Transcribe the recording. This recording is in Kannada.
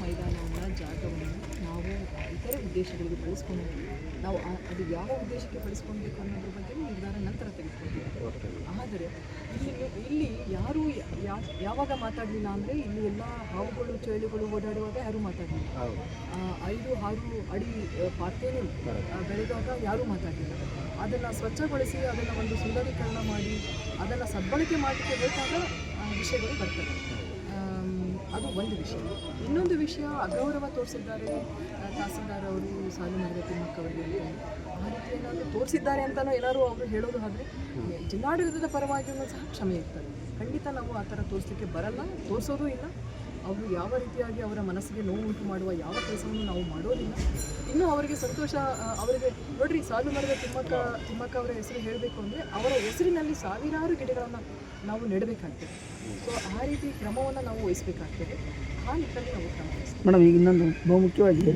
ಮೈದಾನವನ್ನು ಜಾಗವನ್ನು ನಾವು ಇತರೆ ಉದ್ದೇಶಗಳಿಗೆ ಬಳಸ್ಕೊಂಡು ನಾವು ಅದು ಯಾವ ಉದ್ದೇಶಕ್ಕೆ ಬಳಸ್ಕೊಳ್ಬೇಕು ಅನ್ನೋದ್ರ ಬಗ್ಗೆ ನಿರ್ಧಾರ ನಂತರ ತೆಗೆದುಕೊಳ್ತೀವಿ. ಆದರೆ ಇಲ್ಲಿ ಯಾರೂ ಯಾವಾಗ ಮಾತಾಡಲಿಲ್ಲ ಅಂದರೆ ಇಲ್ಲಿ ಎಲ್ಲ ಹಾವುಗಳು ಚೇಳುಗಳು ಓಡಾಡುವಾಗ ಯಾರೂ ಮಾತಾಡಲಿಲ್ಲ. 5-6 ಅಡಿ ಪಾತೇನೆ ಬೆಳೆದಾಗ ಯಾರೂ ಮಾತಾಡಲಿಲ್ಲ. ಅದನ್ನು ಸ್ವಚ್ಛಗೊಳಿಸಿ ಅದನ್ನು ಒಂದು ಸುಂದರೀಕರಣ ಮಾಡಿ ಅದನ್ನು ಸದ್ಬಳಕೆ ಮಾಡಲಿಕ್ಕೆ ಬೇಕಾದ ವಿಷಯಗಳು ಬರ್ತವೆ. ಅದು ಒಂದು ವಿಷಯ. ಇನ್ನೊಂದು ವಿಷಯ, ಅಗೌರವ ತೋರಿಸಿದ್ದಾರೆ ತಹಸೀಲ್ದಾರ್ ಅವರು ಸಾಲುಮರದ ತಿಮ್ಮಕ್ಕ ಅವರಿಗೆ. ಆ ರೀತಿ ಏನಾದರೂ ತೋರಿಸಿದ್ದಾರೆ ಅಂತಲೋ ಏನಾದರೂ ಅವರು ಹೇಳೋದು ಆದರೆ ಜಿಲ್ಲಾಡಳಿತದ ಪರವಾಗಿಯೂ ಸಹ ಕ್ಷಮೆ ಇರ್ತದೆ. ಖಂಡಿತ ನಾವು ಆ ಥರ ತೋರಿಸಲಿಕ್ಕೆ ಬರಲ್ಲ, ತೋರಿಸೋದು ಇಲ್ಲ. ಅವರು ಯಾವ ರೀತಿಯಾಗಿ ಅವರ ಮನಸ್ಸಿಗೆ ನೋವು ಉಂಟು ಮಾಡುವ ಯಾವ ಕೆಲಸವನ್ನು ನಾವು ಮಾಡೋದಿಲ್ಲ. ಇನ್ನೂ ಅವರಿಗೆ ಸಂತೋಷ. ಅವರಿಗೆ ನೋಡ್ರಿ, ಸಾಲುಮರದ ತಿಮ್ಮಕ್ಕ ಅವರ ಹೆಸರು ಹೇಳಬೇಕು ಅಂದರೆ ಅವರ ಹೆಸರಿನಲ್ಲಿ ಸಾವಿರಾರು ಗಿಡಗಳನ್ನು ನಾವು ನೆಡಬೇಕಾಗ್ತದೆ. ಸೊ ಆ ರೀತಿ ಕ್ರಮವನ್ನು ನಾವು ವಹಿಸಬೇಕಾಗ್ತದೆ. ಆ ನಿಟ್ಟಿನಲ್ಲಿ ನಾವು ಕ್ರಮ ವಹಿಸ್ತೀವಿ. ಮೇಡಮ್, ಈಗ ಇನ್ನೊಂದು ಬಹುಮುಖ್ಯವಾಗಿ